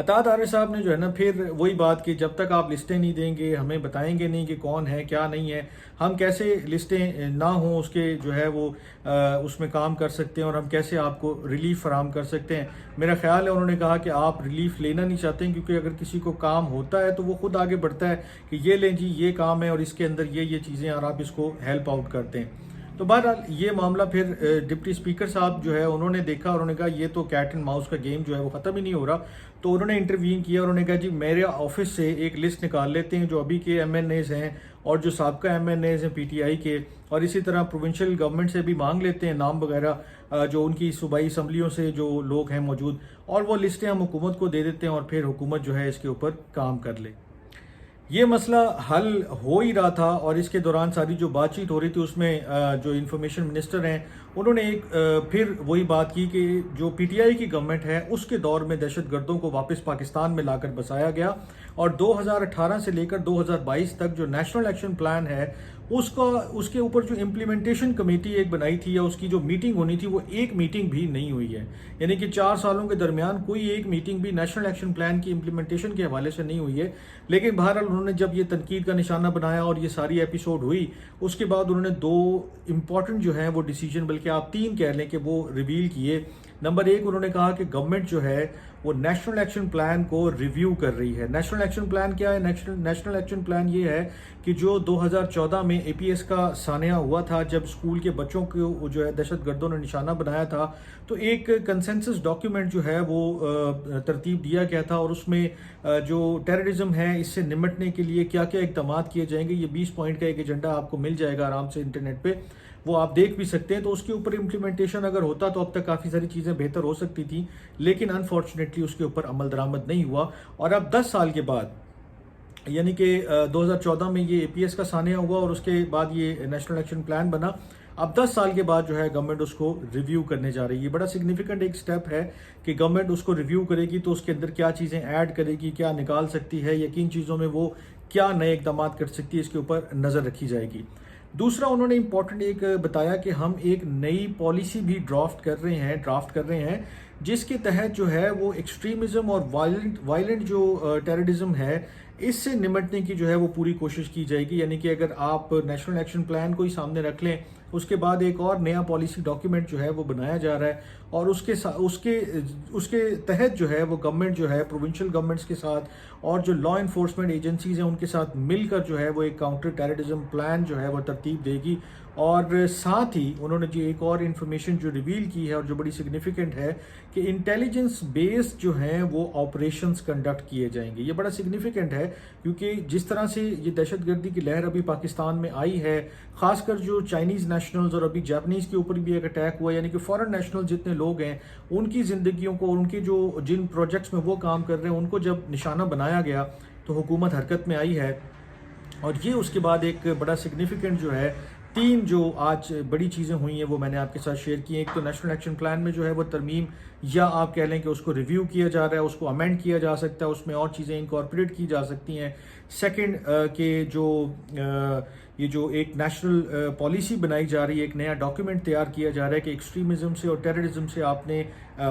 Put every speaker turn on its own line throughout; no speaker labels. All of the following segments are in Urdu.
عطا طارق صاحب نے جو ہے نا پھر وہی بات کہ جب تک آپ لسٹیں نہیں دیں گے، ہمیں بتائیں گے نہیں کہ کون ہے کیا نہیں ہے، ہم کیسے لسٹیں نہ ہوں اس کے جو ہے وہ اس میں کام کر سکتے ہیں، اور ہم کیسے آپ کو ریلیف فراہم کر سکتے ہیں۔ میرا خیال ہے انہوں نے کہا کہ آپ ریلیف لینا نہیں چاہتے ہیں، کیونکہ اگر کسی کو کام ہوتا ہے تو وہ خود آگے بڑھتا ہے کہ یہ لیں جی یہ کام ہے اور اس کے اندر یہ چیزیں، اور آپ اس کو ہیلپ آؤٹ کرتے ہیں۔ تو بہرحال یہ معاملہ پھر ڈپٹی اسپیکر صاحب جو ہے انہوں نے دیکھا، اور انہوں نے کہا یہ تو کیٹ اینڈ ماؤس کا گیم جو ہے وہ ختم ہی نہیں ہو رہا، تو انہوں نے انٹروین کیا اور انہوں نے کہا جی میرے آفس سے ایک لسٹ نکال لیتے ہیں جو ابھی کے ایم این ایز ہیں اور جو سابقہ ایم این ایز ہیں پی ٹی آئی کے، اور اسی طرح پروونشل گورنمنٹ سے بھی مانگ لیتے ہیں نام وغیرہ جو ان کی صوبائی اسمبلیوں سے جو لوگ ہیں موجود، اور وہ لسٹیں ہم حکومت کو دے دیتے ہیں اور پھر حکومت جو ہے اس کے اوپر کام کر لے۔ یہ مسئلہ حل ہو ہی رہا تھا، اور اس کے دوران ساری جو بات چیت ہو رہی تھی اس میں جو انفارمیشن منسٹر ہیں انہوں نے ایک پھر وہی بات کی کہ جو پی ٹی آئی کی گورنمنٹ ہے اس کے دور میں دہشت گردوں کو واپس پاکستان میں لا کر بسایا گیا، اور 2018 سے لے کر 2022 تک جو نیشنل ایکشن پلان ہے اس کے اوپر جو امپلیمنٹیشن کمیٹی ایک بنائی تھی یا اس کی جو میٹنگ ہونی تھی وہ ایک میٹنگ بھی نہیں ہوئی ہے، یعنی کہ 4 سالوں کے درمیان کوئی ایک میٹنگ بھی نیشنل ایکشن پلان کی امپلیمنٹیشن کے حوالے سے نہیں ہوئی ہے۔ لیکن بہرحال انہوں نے جب یہ تنقید کا نشانہ بنایا اور یہ ساری ایپیسوڈ ہوئی، اس کے بعد انہوں نے 2 امپورٹنٹ جو ہیں وہ ڈیسیجن، بلکہ آپ 3 کہہ لیں کہ وہ ریویل کیے۔ نمبر 1 انہوں نے کہا کہ گورنمنٹ جو ہے وہ نیشنل ایکشن پلان کو ریویو کر رہی ہے۔ نیشنل ایکشن پلان کیا ہے؟ نیشنل ایکشن پلان یہ ہے کہ جو 2014 میں اے پی ایس کا سانحہ ہوا تھا، جب اسکول کے بچوں کو جو ہے دہشت گردوں نے نشانہ بنایا تھا، تو ایک کنسنسس ڈاکیومنٹ جو ہے وہ ترتیب دیا گیا تھا، اور اس میں جو ٹیررزم ہے اس سے نمٹنے کے لیے کیا کیا اقدامات کیے جائیں گے، یہ 20 پوائنٹ کا ایک ایجنڈا آپ کو مل جائے گا آرام سے انٹرنیٹ پہ، وہ آپ دیکھ بھی سکتے ہیں۔ تو اس کے اوپر امپلیمنٹیشن اگر ہوتا تو اب تک کافی ساری چیزیں بہتر ہو سکتی تھیں، لیکن انفارچونیٹلی اس کے اوپر عمل درآمد نہیں ہوا، اور اب 10 سال کے بعد، یعنی کہ 2014 میں یہ اے پی ایس کا سانحہ ہوا اور اس کے بعد یہ نیشنل ایکشن پلان بنا، اب 10 سال کے بعد جو ہے گورنمنٹ اس کو ریویو کرنے جا رہی ہے۔ یہ بڑا سگنیفیکنٹ ایک سٹیپ ہے کہ گورنمنٹ اس کو ریویو کرے گی تو اس کے اندر کیا چیزیں ایڈ کرے گی، کیا نکال سکتی ہے، یا کن چیزوں میں وہ کیا نئے اقدامات کر سکتی ہے، اس کے اوپر نظر رکھی جائے گی۔ دوسرا انہوں نے امپورٹنٹ ایک بتایا کہ ہم ایک نئی پالیسی بھی ڈرافٹ کر رہے ہیں جس کے تحت جو ہے وہ ایکسٹریمزم اور وائلنٹ جو ٹیررزم ہے اس سے نمٹنے کی جو ہے وہ پوری کوشش کی جائے گی، یعنی کہ اگر آپ نیشنل ایکشن پلان کو ہی سامنے رکھ لیں، اس کے بعد ایک اور نیا پالیسی ڈاکیومنٹ جو ہے وہ بنایا جا رہا ہے، اور اس کے تحت جو ہے وہ گورنمنٹ جو ہے پروونشل گورنمنٹس کے ساتھ اور جو لا انفورسمنٹ ایجنسیز ہیں ان کے ساتھ مل کر جو ہے وہ ایک کاؤنٹر ٹیررزم پلان جو ہے وہ ترتیب دے گی۔ اور ساتھ ہی انہوں نے جو ایک اور انفارمیشن جو ریویل کی ہے اور جو بڑی سگنیفیکنٹ ہے کہ انٹیلیجنس بیس جو ہیں وہ آپریشنز کنڈکٹ کیے جائیں گے۔ یہ بڑا سگنیفیکنٹ ہے کیونکہ جس طرح سے یہ دہشت گردی کی لہر ابھی پاکستان میں آئی ہے، خاص کر جو چائنیز نیشنلز اور ابھی جاپنیز کے اوپر بھی ایک اٹیک ہوا، یعنی کہ فورن نیشنل جتنے لوگ ہیں ان کی زندگیوں کو اور ان کے جو جن پروجیکٹس میں وہ کام کر رہے ہیں ان کو جب نشانہ بنایا گیا تو حکومت حرکت میں آئی ہے، اور یہ اس کے بعد ایک بڑا سگنیفیکنٹ جو ہے 3 جو آج بڑی چیزیں ہوئی ہیں وہ میں نے آپ کے ساتھ شیئر کی ہیں۔ ایک تو نیشنل ایکشن پلان میں جو ہے وہ ترمیم، یا آپ کہہ لیں کہ اس کو ریویو کیا جا رہا ہے، اس کو امینڈ کیا جا سکتا ہے، اس میں اور چیزیں انکارپوریٹ کی جا سکتی ہیں۔ سیکنڈ کہ یہ جو ایک نیشنل پالیسی بنائی جا رہی ہے، ایک نیا ڈاکیومنٹ تیار کیا جا رہا ہے کہ ایکسٹریمزم سے اور ٹیررزم سے آپ نے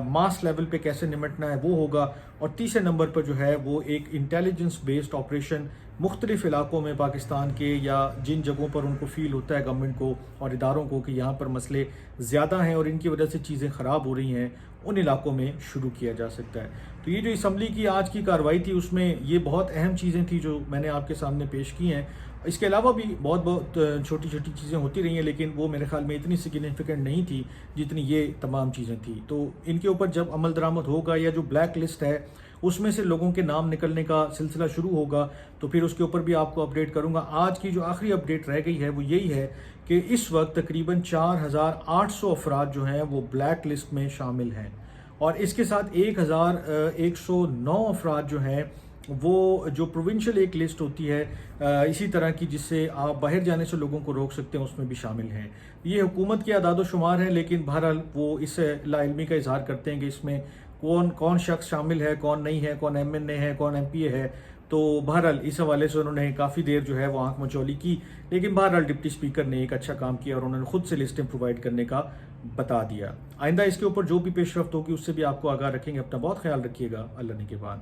ماس لیول پہ کیسے نمٹنا ہے وہ ہوگا۔ اور تیسرے نمبر پر جو ہے وہ ایک انٹیلیجنس بیسڈ آپریشن مختلف علاقوں میں پاکستان کے، یا جن جگہوں پر ان کو فیل ہوتا ہے گورنمنٹ کو اور اداروں کو کہ یہاں پر مسئلے زیادہ ہیں اور ان کی وجہ سے چیزیں خراب ہو رہی ہیں، ان علاقوں میں شروع کیا جا سکتا ہے۔ تو یہ جو اسمبلی کی آج کی کارروائی تھی اس میں یہ بہت اہم چیزیں تھیں جو میں نے آپ کے سامنے پیش کی ہیں۔ اس کے علاوہ بھی بہت چھوٹی چھوٹی چیزیں ہوتی رہی ہیں، لیکن وہ میرے خیال میں اتنی سگنیفیکنٹ نہیں تھی جتنی یہ تمام چیزیں تھیں۔ تو ان کے اوپر جب عمل درآمد ہوگا یا جو بلیک لسٹ ہے اس میں سے لوگوں کے نام نکلنے کا سلسلہ شروع ہوگا تو پھر اس کے اوپر بھی آپ کو اپڈیٹ کروں گا۔ آج کی جو آخری اپڈیٹ رہ گئی ہے وہ یہی ہے کہ اس وقت تقریباً 4800 افراد جو ہیں وہ بلیک لسٹ میں شامل ہیں، اور اس کے ساتھ 1109 افراد جو ہیں وہ جو پروونشل ایک لسٹ ہوتی ہے اسی طرح کی جس سے آپ باہر جانے سے لوگوں کو روک سکتے ہیں اس میں بھی شامل ہیں۔ یہ حکومت کے اعداد و شمار ہیں، لیکن بہرحال وہ اس لا علمی کا اظہار کرتے ہیں کہ اس میں کون شخص شامل ہے، کون نہیں ہے، کون ایم این اے ہے، کون ایم پی اے ہے۔ تو بہرحال اس حوالے سے انہوں نے کافی دیر جو ہے وہ آنکھ مچولی کی، لیکن بہرحال ڈپٹی اسپیکر نے ایک اچھا کام کیا اور انہوں نے خود سے لسٹیں پرووائڈ کرنے کا بتا دیا۔ آئندہ اس کے اوپر جو بھی پیش رفت ہوگی اس سے بھی آپ کو آگاہ رکھیں گے۔ اپنا بہت خیال رکھیے گا۔ اللہ نگہبان۔